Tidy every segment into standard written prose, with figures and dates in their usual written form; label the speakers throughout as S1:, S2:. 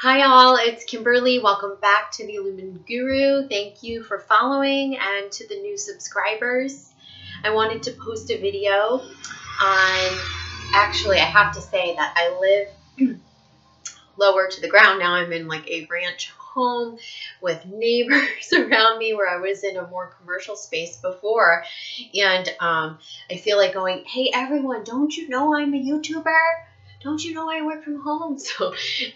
S1: Hi all, it's Kimberly. Welcome back to the Illumined Guru. Thank you for following, and to the new subscribers. I wanted to post a video on, actually I have to say that I live lower to the ground now. I'm in like a ranch home with neighbors around me, where I was in a more commercial space before. And I feel like going, hey everyone, don't you know I'm a YouTuber? Don't you know I work from home? So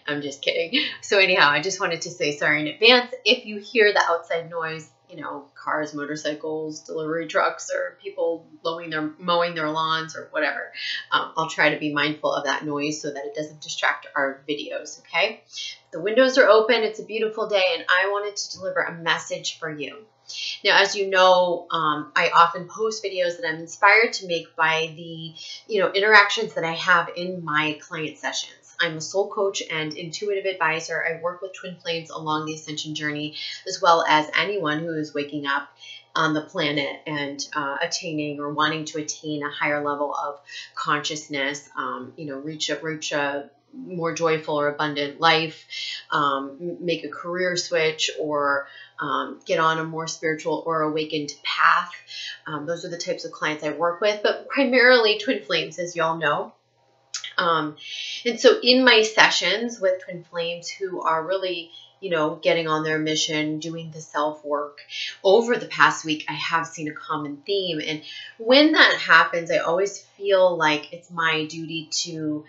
S1: I'm just kidding. So anyhow, I just wanted to say sorry in advance if you hear the outside noise, cars, motorcycles, delivery trucks, or people mowing their lawns or whatever. I'll try to be mindful of that noise so that it doesn't distract our videos, okay? The windows are open. It's a beautiful day, and I wanted to deliver a message for you. Now, as you know, I often post videos that I'm inspired to make by the, interactions that I have in my client sessions. I'm a soul coach and intuitive advisor. I work with twin flames along the ascension journey, as well as anyone who is waking up on the planet and attaining or wanting to attain a higher level of consciousness, reach a more joyful or abundant life, make a career switch, or get on a more spiritual or awakened path. Those are the types of clients I work with, but primarily twin flames, as y'all know. And so in my sessions with twin flames who are really, getting on their mission, doing the self-work, over the past week, I have seen a common theme. And when that happens, I always feel like it's my duty to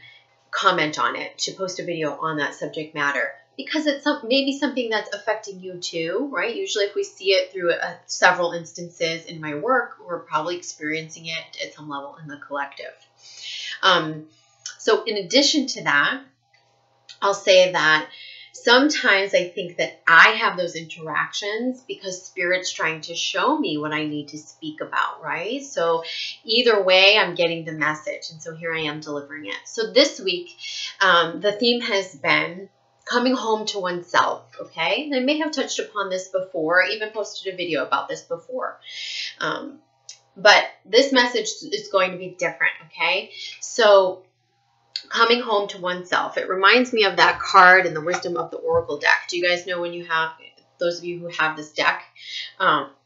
S1: comment on it, to post a video on that subject matter, because it's maybe something that's affecting you too, right? Usually if we see it through several instances in my work, we're probably experiencing it at some level in the collective. So in addition to that, I'll say that sometimes I think that I have those interactions because Spirit's trying to show me what I need to speak about, right? So either way, I'm getting the message. And so here I am delivering it. So this week, the theme has been coming home to oneself, okay? And I may have touched upon this before. I even posted a video about this before. But this message is going to be different, okay? So coming home to oneself. It reminds me of that card in the Wisdom of the Oracle deck. Do you guys know when you have, those of you who have this deck,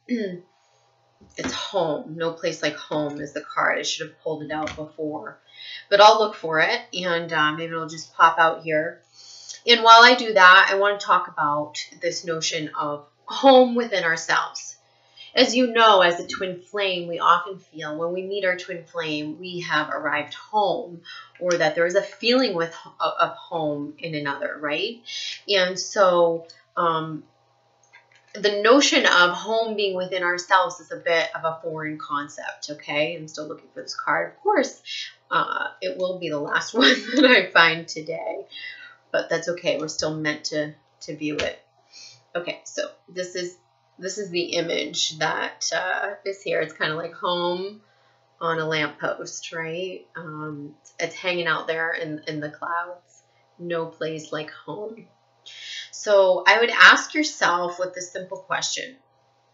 S1: it's home. No place like home is the card. I should have pulled it out before, but I'll look for it, and maybe it'll just pop out here. And while I do that, I want to talk about this notion of home within ourselves. As you know, as a twin flame, we often feel when we meet our twin flame, we have arrived home, or that there is a feeling of home in another, right? And so the notion of home being within ourselves is a bit of a foreign concept, okay? I'm still looking for this card. Of course, it will be the last one that I find today, but that's okay. We're still meant to view it. Okay, so this is the image that is here. It's kind of like home on a lamppost, right? It's hanging out there in the clouds. No place like home. So I would ask yourself with this simple question: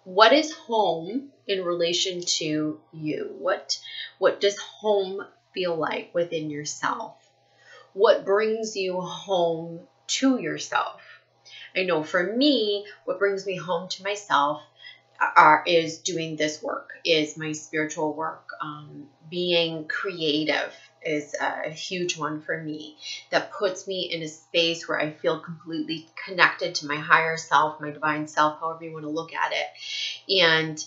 S1: what is home in relation to you? What does home feel like within yourself? What brings you home to yourself? I know for me, what brings me home to myself is doing this work, is my spiritual work. Being creative is a huge one for me, that puts me in a space where I feel completely connected to my higher self, my divine self, however you want to look at it, and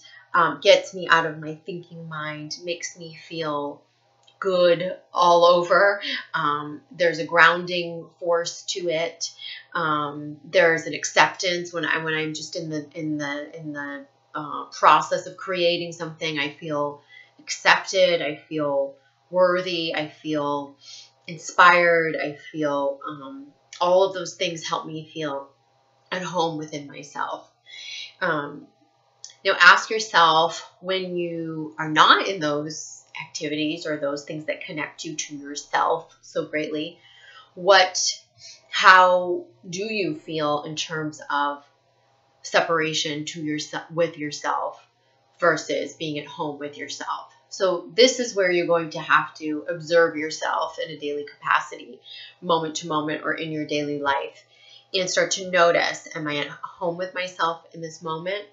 S1: gets me out of my thinking mind, makes me feel good all over. There's a grounding force to it. There's an acceptance when I'm just in the process of creating something. I feel accepted. I feel worthy. I feel inspired. I feel all of those things help me feel at home within myself. Ask yourself, when you are not in those activities or those things that connect you to yourself so greatly, how do you feel in terms of separation with yourself versus being at home with yourself? So this is where you're going to have to observe yourself in a daily capacity, moment to moment, or in your daily life. and start to notice, am I at home with myself in this moment?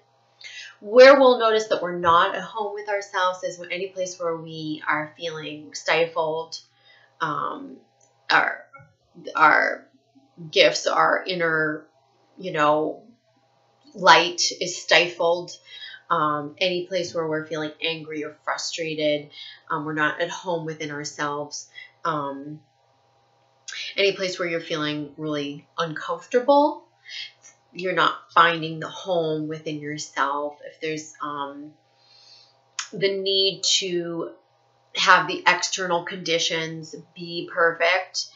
S1: Where we'll notice that we're not at home with ourselves is any place where we are feeling stifled, our gifts, our inner, light is stifled. Any place where we're feeling angry or frustrated, we're not at home within ourselves. Any place where you're feeling really uncomfortable, you're not finding the home within yourself. If there's the need to have the external conditions be perfect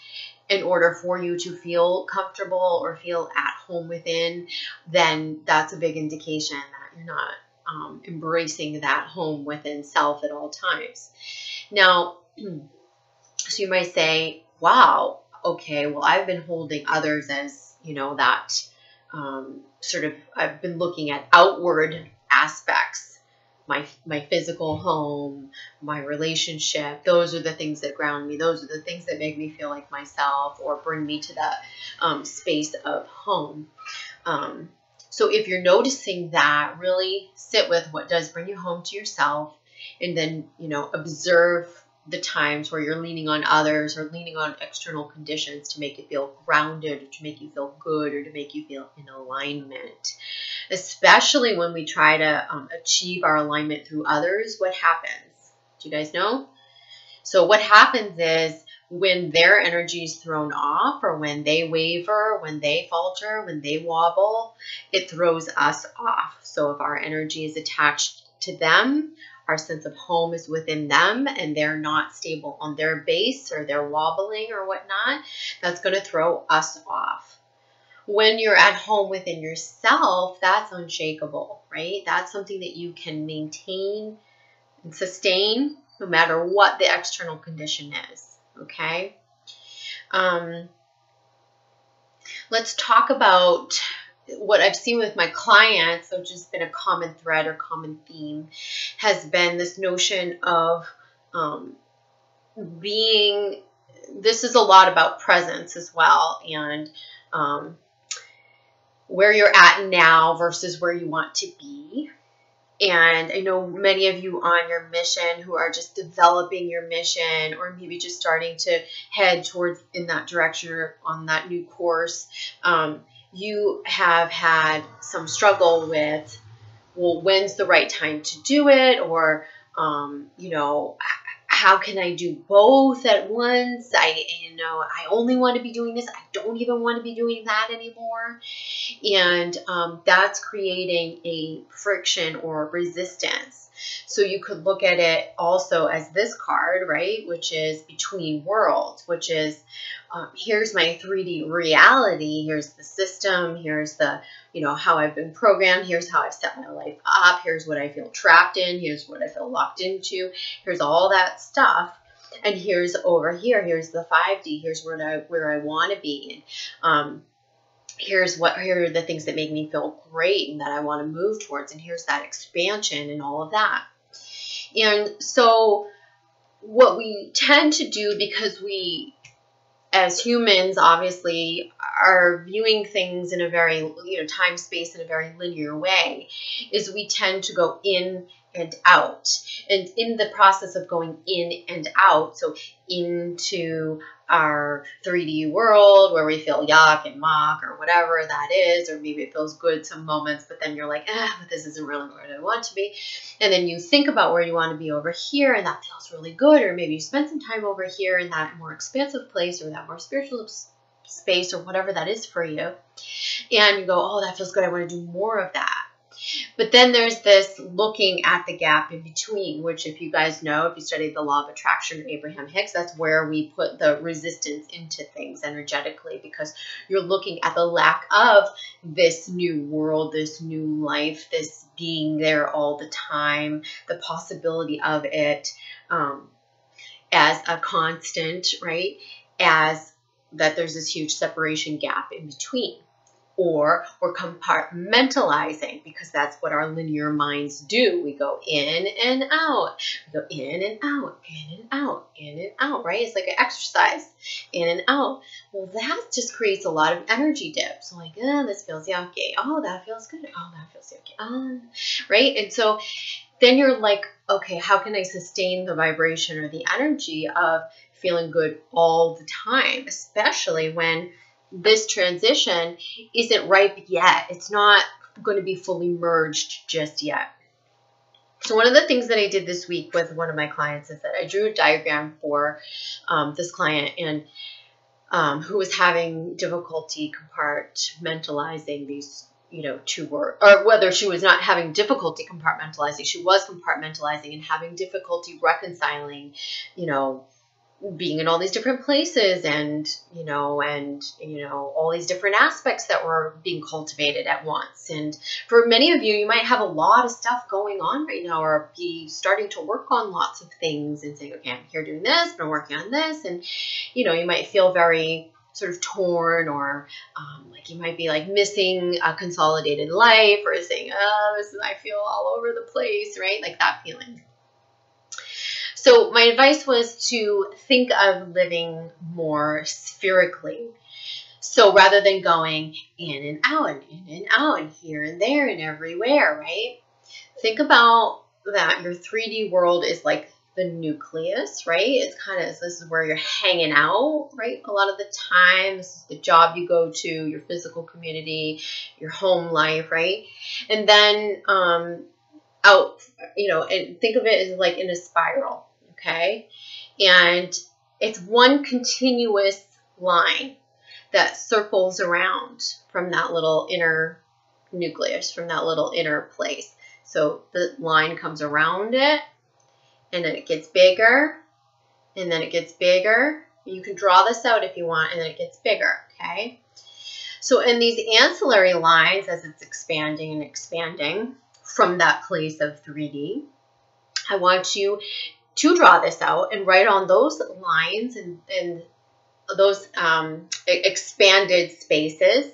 S1: in order for you to feel comfortable or feel at home within, then that's a big indication that you're not embracing that home within self at all times. Now, so you might say, wow, okay, well, I've been holding others as, that sort of, I've been looking at outward aspects, my physical home, my relationship. Those are the things that ground me. Those are the things that make me feel like myself or bring me to that space of home. So if you're noticing that, really sit with what does bring you home to yourself, and then, observe the times where you're leaning on others or leaning on external conditions to make you feel grounded, or to make you feel good, or to make you feel in alignment. Especially when we try to achieve our alignment through others, what happens? Do you guys know? So what happens is, when their energy is thrown off, or when they waver, when they falter, when they wobble, it throws us off. So if our energy is attached to them, our sense of home is within them, and they're not stable on their base, or they're wobbling or whatnot, that's going to throw us off. When you're at home within yourself, that's unshakable, right? That's something that you can maintain and sustain no matter what the external condition is. Okay. Let's talk about what I've seen with my clients, which has been a common thread or common theme, has been this notion of this is a lot about presence as well, and where you're at now versus where you want to be. And I know many of you on your mission who are just developing your mission, or maybe just starting to head towards in that direction, or on that new course. You have had some struggle with, well, when's the right time to do it? Or, how can I do both at once? I only want to be doing this. I don't even want to be doing that anymore. And that's creating a friction or resistance. So you could look at it also as this card, right? Which is between worlds, which is, here's my 3D reality. Here's the system. Here's the, how I've been programmed. Here's how I've set my life up. Here's what I feel trapped in. Here's what I feel locked into. Here's all that stuff. And here's over here. Here's the 5D. Here's where I want to be. And here are the things that make me feel great and that I want to move towards. And here's that expansion and all of that. And so what we tend to do, because we, as humans, obviously are viewing things in a very, time, space in a very linear way, is we tend to go in and out. And in the process of going in and out, so into our 3D world where we feel yuck and mock or whatever that is, or maybe it feels good some moments, but then you're like, but this isn't really where I want to be. And then you think about where you want to be over here, and that feels really good. Or maybe you spend some time over here in that more expansive place, or that more spiritual space, or whatever that is for you. And you go, oh, that feels good. I want to do more of that. But then there's this looking at the gap in between, which, if you guys know, if you studied the law of attraction or Abraham Hicks, that's where we put the resistance into things energetically, because you're looking at the lack of this new world, this new life, this being there all the time, the possibility of it as a constant, right? As that there's this huge separation gap in between. or we're compartmentalizing, because that's what our linear minds do. We go in and out, we go in and out, in and out, in and out, right? It's like an exercise, in and out. Well, that just creates a lot of energy dips. So like, oh, this feels yucky. Oh, that feels good. Oh, that feels yucky. Right? And so then you're like, okay, how can I sustain the vibration or the energy of feeling good all the time, especially when this transition isn't ripe yet. It's not going to be fully merged just yet. So one of the things that I did this week with one of my clients is that I drew a diagram for this client and who was having difficulty compartmentalizing these, two words, or whether she was not having difficulty compartmentalizing, she was compartmentalizing and having difficulty reconciling, being in all these different places and all these different aspects that were being cultivated at once. And for many of you, you might have a lot of stuff going on right now, or be starting to work on lots of things and saying, okay, I'm here doing this, but I'm working on this. And, you might feel very sort of torn, or like you might be like missing a consolidated life, or saying, I feel all over the place, right? Like that feeling. So my advice was to think of living more spherically. So rather than going in and out and in and out and here and there and everywhere, right? Think about that your 3D world is like the nucleus, right? It's kind of, this is where you're hanging out, right? A lot of the time, this is the job you go to, your physical community, your home life, right? And then out, and think of it as like in a spiral. Okay, and it's one continuous line that circles around from that little inner nucleus, from that little inner place. So the line comes around it, and then it gets bigger, and then it gets bigger. You can draw this out if you want, and then it gets bigger, okay? So in these ancillary lines, as it's expanding and expanding from that place of 3D, I want you to draw this out and write on those lines and those expanded spaces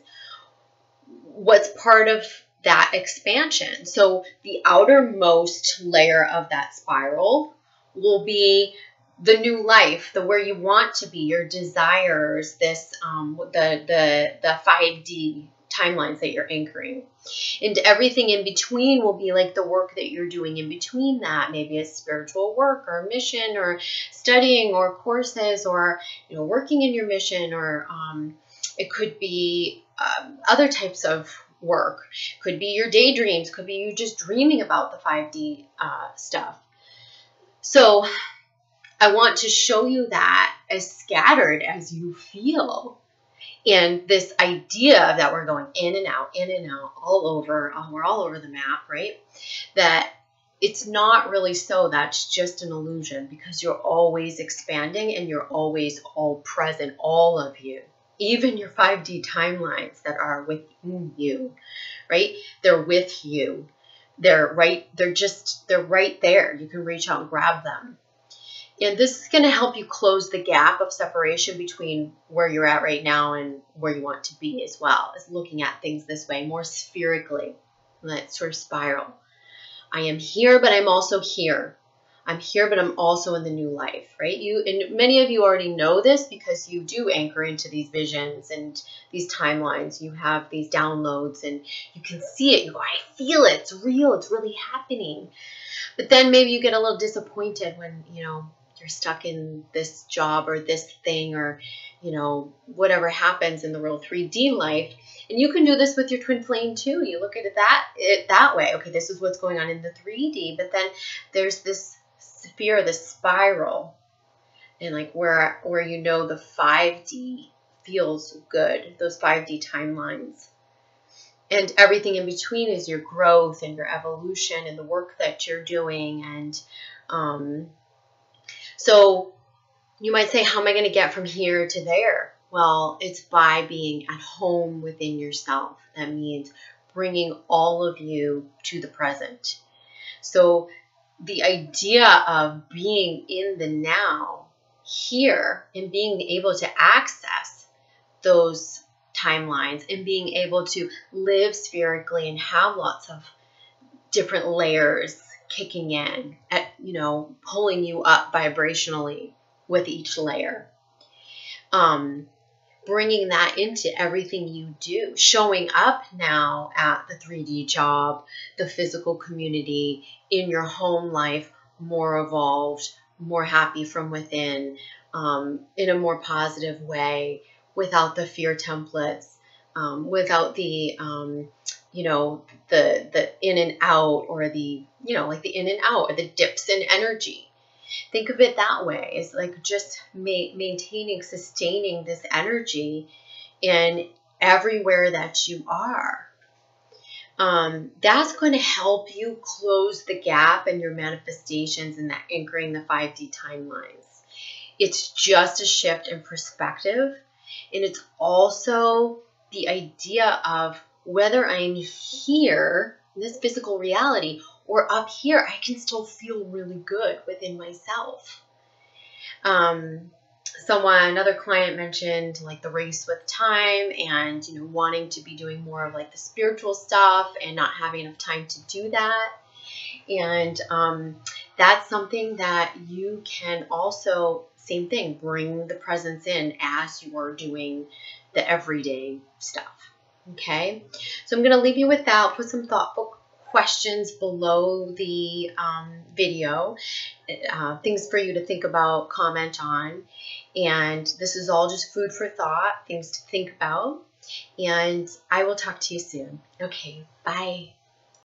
S1: what's part of that expansion. So the outermost layer of that spiral will be the new life, the where you want to be, your desires, this the 5D timelines that you're anchoring. And everything in between will be like the work that you're doing in between that. Maybe it's spiritual work or mission or studying or courses or, working in your mission, or it could be other types of work. Could be your daydreams. Could be you just dreaming about the 5D stuff. So I want to show you that as scattered as you feel. And this idea that we're going in and out, all over, we're all over the map, right? That it's not really so. That's just an illusion, because you're always expanding and you're always all present, all of you. Even your 5D timelines that are within you, right? They're with you. They're right there. You can reach out and grab them. And this is going to help you close the gap of separation between where you're at right now and where you want to be, as well as looking at things this way, more spherically, that sort of spiral. I am here, but I'm also here. I'm here, but I'm also in the new life, right? And many of you already know this because you do anchor into these visions and these timelines. You have these downloads and you can see it. You go, I feel it. It's real. It's really happening. But then maybe you get a little disappointed when, you're stuck in this job or this thing, or, whatever happens in the real 3D life. And you can do this with your twin flame too. You look at it that way. Okay, this is what's going on in the 3D, but then there's this sphere, this spiral, and like where the 5D feels good, those 5D timelines. And everything in between is your growth and your evolution and the work that you're doing. And so you might say, how am I going to get from here to there? Well, it's by being at home within yourself. That means bringing all of you to the present. So the idea of being in the now, here, and being able to access those timelines and being able to live spherically and have lots of different layers kicking in at, pulling you up vibrationally with each layer. Bringing that into everything you do, showing up now at the 3D job, the physical community, in your home life, more evolved, more happy from within, in a more positive way, without the fear templates, without the, the in and out, or the, like the in and out, or the dips in energy. Think of it that way. It's like just maintaining, sustaining this energy in everywhere that you are. That's going to help you close the gap in your manifestations and that anchoring the 5D timelines. It's just a shift in perspective. And it's also the idea of whether I'm here in this physical reality or up here, I can still feel really good within myself. Another client mentioned like the race with time and, wanting to be doing more of like the spiritual stuff and not having enough time to do that. And that's something that you can also, same thing, bring the presence in as you are doing the everyday stuff. Okay, so I'm going to leave you with that. Put some thoughtful questions below the video, things for you to think about, comment on. And this is all just food for thought, things to think about. And I will talk to you soon. Okay, bye.